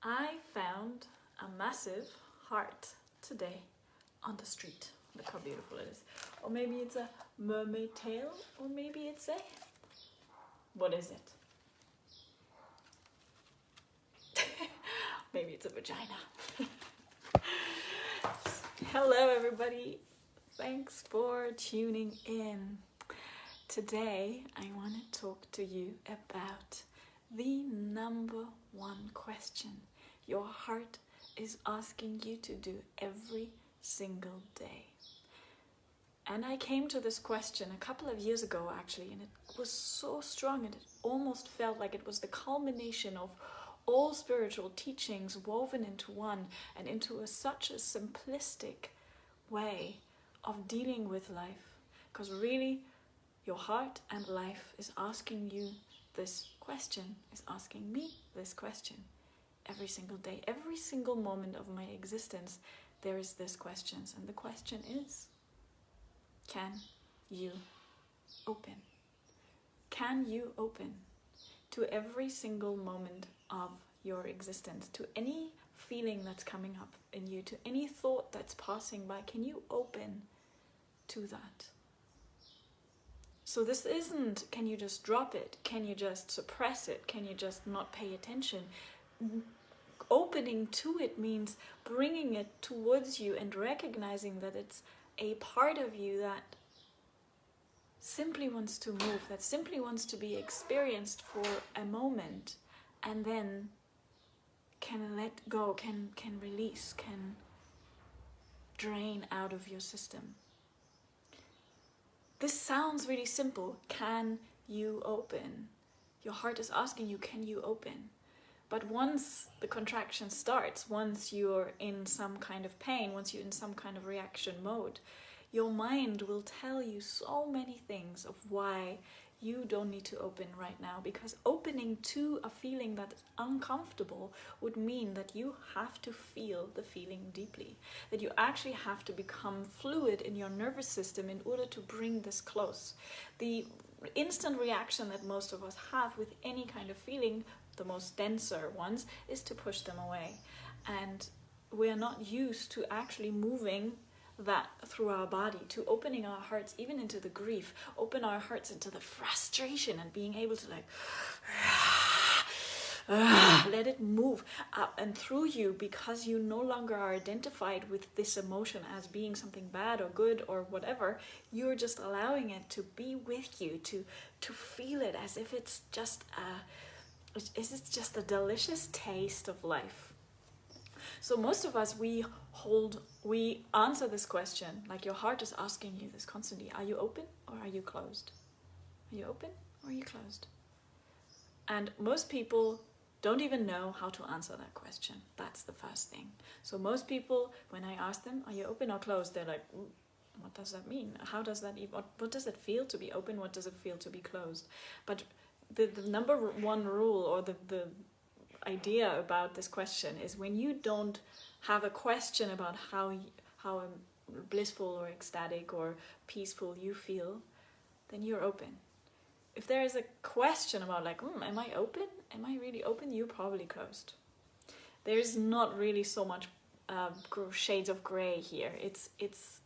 I found a massive heart today on the street. Look how beautiful it is. Or maybe it's a mermaid tail, or maybe it's a... What is it? Maybe it's a vagina. Hello everybody. Thanks for tuning in. Today I want to talk to you about the number one question your heart is asking you to do every single day. And I came to this question a couple of years ago actually, and it was so strong and it almost felt like it was the culmination of all spiritual teachings woven into one and into such a simplistic way of dealing with life. Because really, your heart and life is asking you this question, is asking me this question every single day. Every single moment of my existence, there is this question. And the question is, can you open? Can you open to every single moment of your existence, to any feeling that's coming up in you, to any thought that's passing by? Can you open to that? So this isn't, can you just drop it? Can you just suppress it? Can you just not pay attention? Opening to it means bringing it towards you and recognizing that it's a part of you that simply wants to move, that simply wants to be experienced for a moment and then can let go, can release, can drain out of your system. This sounds really simple. Can you open? Your heart is asking you, can you open? But once the contraction starts, once you're in some kind of pain, once you're in some kind of reaction mode, your mind will tell you so many things of why you don't need to open right now. Because opening to a feeling that is uncomfortable would mean that you have to feel the feeling deeply. That you actually have to become fluid in your nervous system in order to bring this close. The instant reaction that most of us have with any kind of feeling, the most denser ones, is to push them away. And we're not used to actually moving that through our body, to opening our hearts even into the grief, open our hearts into the frustration and being able to like let it move up and through you, because you no longer are identified with this emotion as being something bad or good or whatever. You're just allowing it to be with you, to feel it as if it's just a delicious taste of life. So most of us, we answer this question, like your heart is asking you this constantly. Are you open or are you closed? Are you open or are you closed? And most people don't even know how to answer that question. That's the first thing. So most people, when I ask them, are you open or closed? They're like, what does that mean? How does that even, what does it feel to be open? What does it feel to be closed? But the number one rule, or the idea about this question, is when you don't have a question about how blissful or ecstatic or peaceful you feel, then you're open. If there is a question about like, am I open? Am I really open? You're probably closed. There's not really so much shades of gray here. It's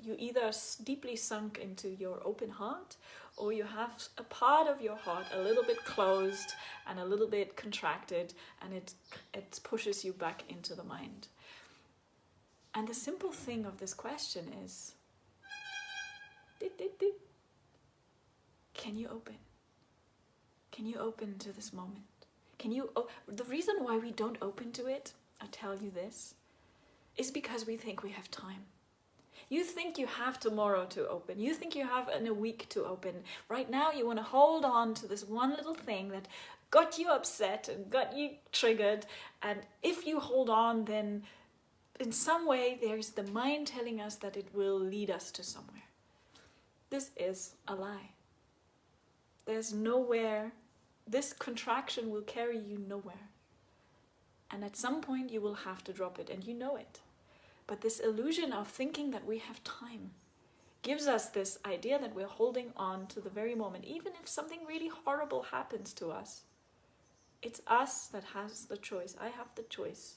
you either deeply sunk into your open heart, or you have a part of your heart a little bit closed and a little bit contracted, and it pushes you back into the mind. And the simple thing of this question is, can you open? Can you open to this moment? The reason why we don't open to it, I'll tell you this, is because we think we have time. You think you have tomorrow to open. You think you have in a week to open. Right now you want to hold on to this one little thing that got you upset and got you triggered. And if you hold on, then in some way there's the mind telling us that it will lead us to somewhere. This is a lie. There's nowhere. This contraction will carry you nowhere. And at some point you will have to drop it, and you know it. But this illusion of thinking that we have time gives us this idea that we're holding on to the very moment. Even if something really horrible happens to us, it's us that has the choice. I have the choice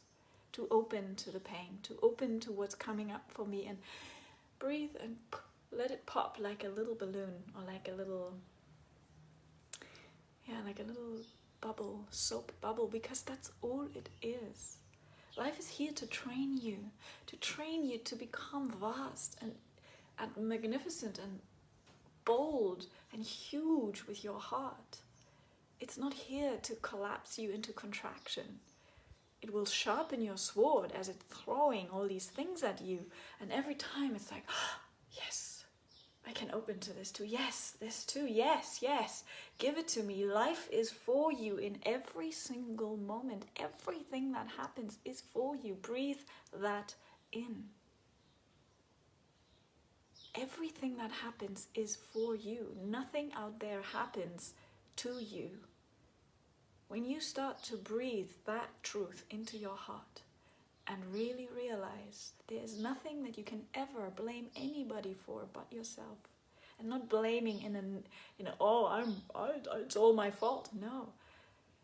to open to the pain, to open to what's coming up for me, and breathe and let it pop like a little balloon, or like a little, like a little bubble, soap bubble, because that's all it is. Life is here to train you to become vast and magnificent and bold and huge with your heart. It's not here to collapse you into contraction. It will sharpen your sword as it's throwing all these things at you, and every time it's like, oh, yes, I can open to this too. Yes, this too. Yes, yes. Give it to me. Life is for you in every single moment. Everything that happens is for you. Breathe that in. Everything that happens is for you. Nothing out there happens to you. When you start to breathe that truth into your heart and really realize there is nothing that you can ever blame anybody for but yourself, and not blaming in it's all my fault. No,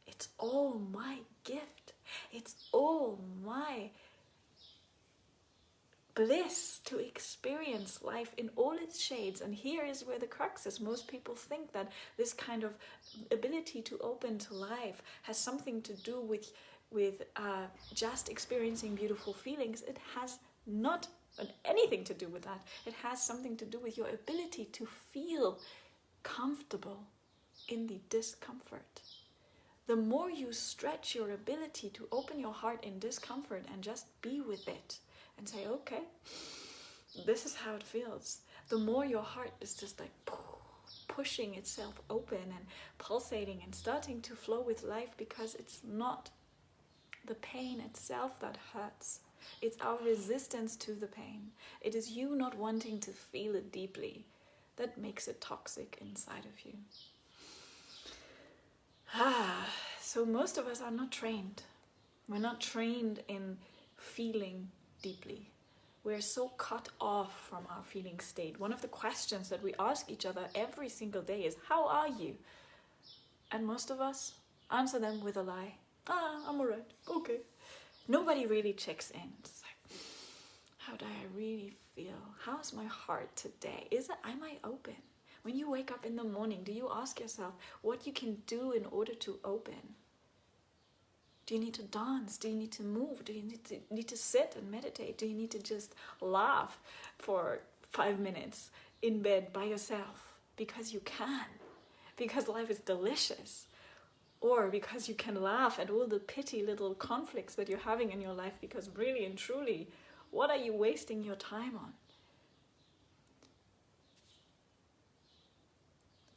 it's all my gift. It's all my bliss to experience life in all its shades. And here is where the crux is. Most people think that this kind of ability to open to life has something to do with just experiencing beautiful feelings. It has not anything to do with that. It has something to do with your ability to feel comfortable in the discomfort. The more you stretch your ability to open your heart in discomfort and just be with it and say, okay, this is how it feels, the more your heart is just like pushing itself open and pulsating and starting to flow with life, because it's not the pain itself that hurts. It's our resistance to the pain. It is you not wanting to feel it deeply that makes it toxic inside of you. So most of us are not trained. We're not trained in feeling deeply. We're so cut off from our feeling state. One of the questions that we ask each other every single day is, how are you? And most of us answer them with a lie. I'm alright, okay. Nobody really checks in. It's like, how do I really feel? How's my heart today? Am I open? When you wake up in the morning, do you ask yourself what you can do in order to open? Do you need to dance? Do you need to move? Do you need to sit and meditate? Do you need to just laugh for 5 minutes in bed by yourself? Because you can. Because life is delicious. Or because you can laugh at all the petty little conflicts that you're having in your life, because really and truly, what are you wasting your time on?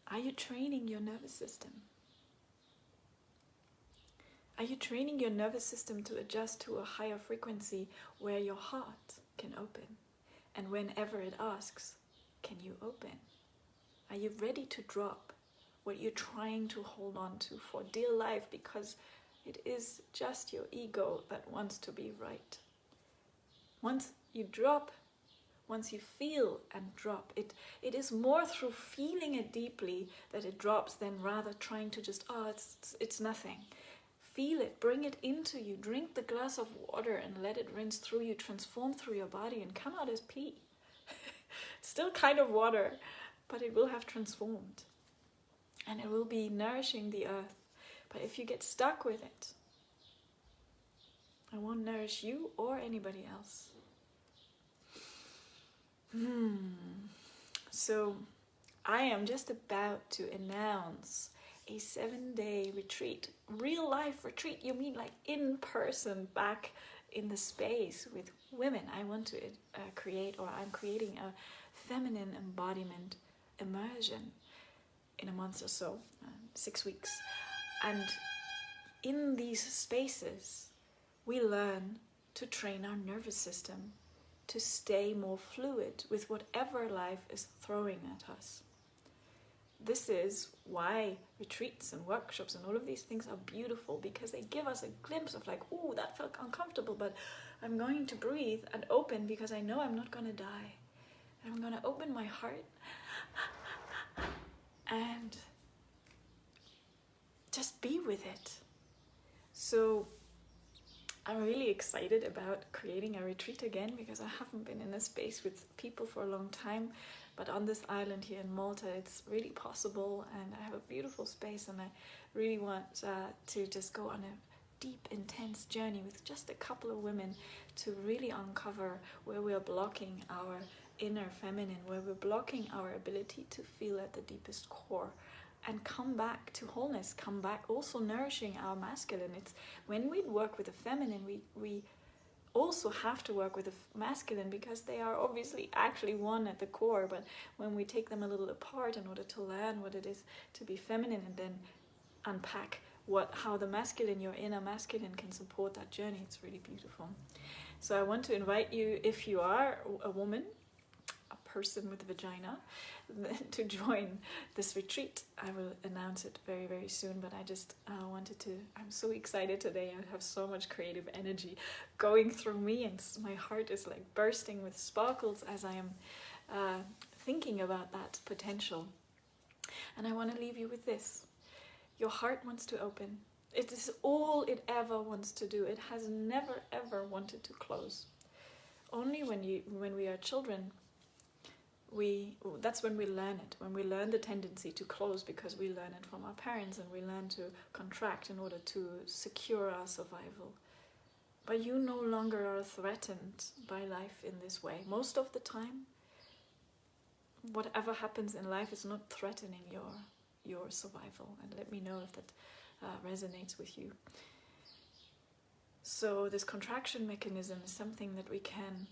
Are you training your nervous system? Are you training your nervous system to adjust to a higher frequency where your heart can open? And whenever it asks, can you open? Are you ready to drop what you're trying to hold on to for dear life, because it is just your ego that wants to be right? Once you drop, once you feel and drop, it is more through feeling it deeply that it drops than rather trying to just, it's nothing. Feel it, bring it into you, drink the glass of water and let it rinse through you, transform through your body and come out as pee. Still kind of water, but it will have transformed. And it will be nourishing the earth. But if you get stuck with it, it won't nourish you or anybody else. So I am just about to announce a 7-day retreat. Real life retreat. You mean like in person, back in the space with women. I want to I'm creating a feminine embodiment immersion in a month or so, 6 weeks. And in these spaces, we learn to train our nervous system to stay more fluid with whatever life is throwing at us. This is why retreats and workshops and all of these things are beautiful, because they give us a glimpse of like, ooh, that felt uncomfortable, but I'm going to breathe and open because I know I'm not going to die. And I'm going to open my heart and just be with it. So I'm really excited about creating a retreat again, because I haven't been in a space with people for a long time. But on this island here in Malta, it's really possible, and I have a beautiful space, and I really want to just go on a deep, intense journey with just a couple of women to really uncover where we are blocking our inner feminine, where we're blocking our ability to feel at the deepest core, and come back to wholeness, come back also nourishing our masculine. It's when we work with the feminine, we also have to work with the masculine, because they are obviously actually one at the core. But when we take them a little apart in order to learn what it is to be feminine, and then unpack how the masculine, your inner masculine, can support that journey, it's really beautiful. So I want to invite you, if you are a woman, a person with a vagina, to join this retreat. I will announce it very, very soon, but I just wanted to, I'm so excited today. I have so much creative energy going through me, and my heart is like bursting with sparkles as I am thinking about that potential. And I want to leave you with this. Your heart wants to open. It is all it ever wants to do. It has never ever wanted to close. Only when we are children, that's when we learn it. When we learn the tendency to close, because we learn it from our parents, and we learn to contract in order to secure our survival. But you no longer are threatened by life in this way. Most of the time, whatever happens in life is not threatening your survival. And let me know if that resonates with you. So this contraction mechanism is something that we can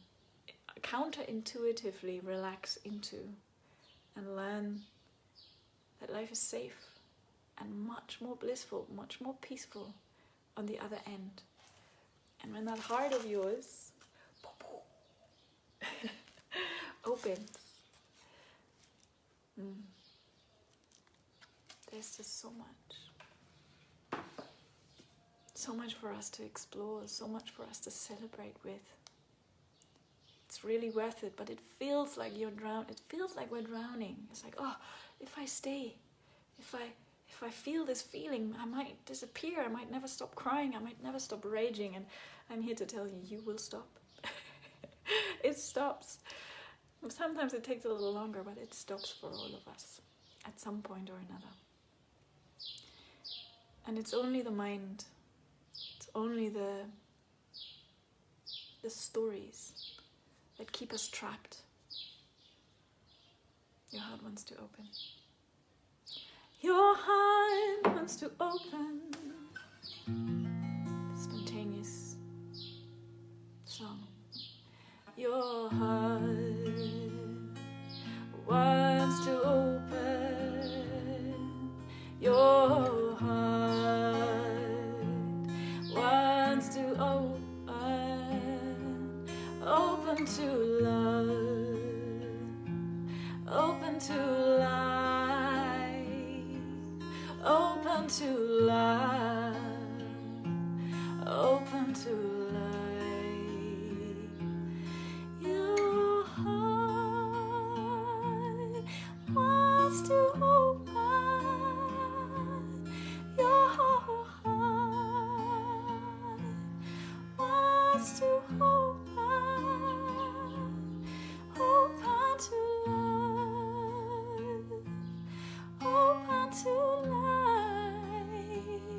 counterintuitively relax into, and learn that life is safe and much more blissful, much more peaceful on the other end. And when that heart of yours opens, there's just so much for us to explore, so much for us to celebrate with. It's really worth it, but it feels like you're drowning. It feels like we're drowning. It's like, oh, if I stay, if I feel this feeling, I might disappear. I might never stop crying. I might never stop raging. And I'm here to tell you, you will stop. It stops. Sometimes it takes a little longer, but it stops for all of us at some point or another. And it's only the mind. It's only the stories that keep us trapped. Your heart wants to open. Your heart wants to open. Spontaneous song. Your heart wants to open. Your heart wants to open. Open to love, open to life, open to life, open to life. Your heart wants to open. Your heart wants to open. Open to love, open to life,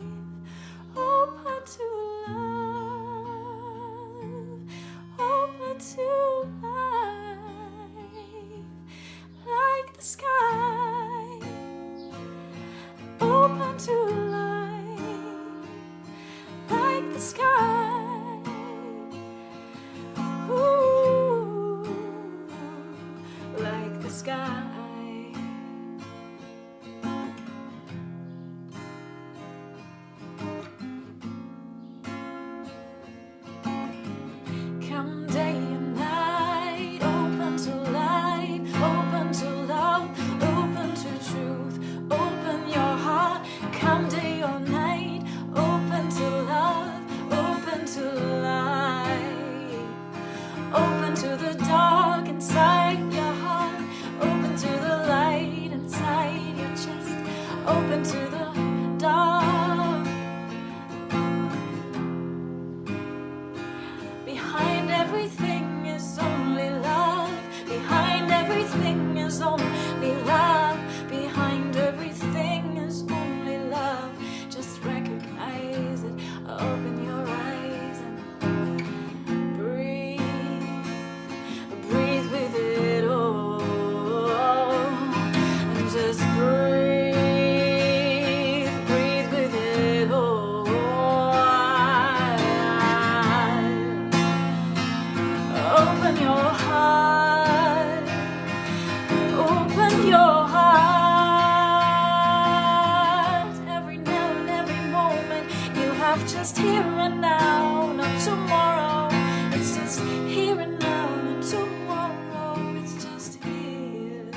just here and now, not tomorrow. It's just here and now, not tomorrow. It's just here.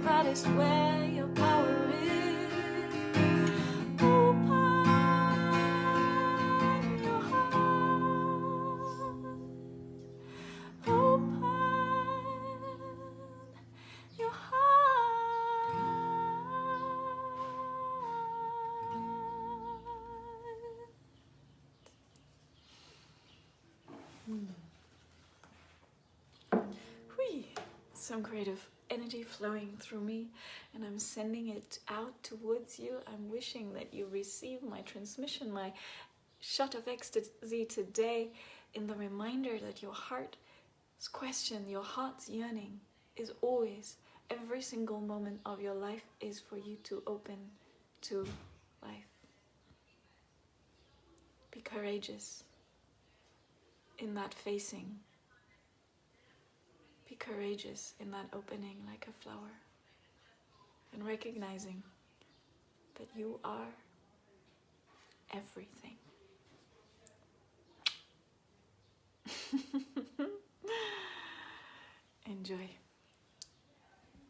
That is where your power is. Open your heart. Open your heart. Whee! Some creative energy flowing through me, and I'm sending it out towards you. I'm wishing that you receive my transmission, my shot of ecstasy today, in the reminder that your heart's question, your heart's yearning is always, every single moment of your life is for you to open to life. Be courageous in that facing. Be courageous in that opening like a flower, and recognizing that you are everything. Enjoy.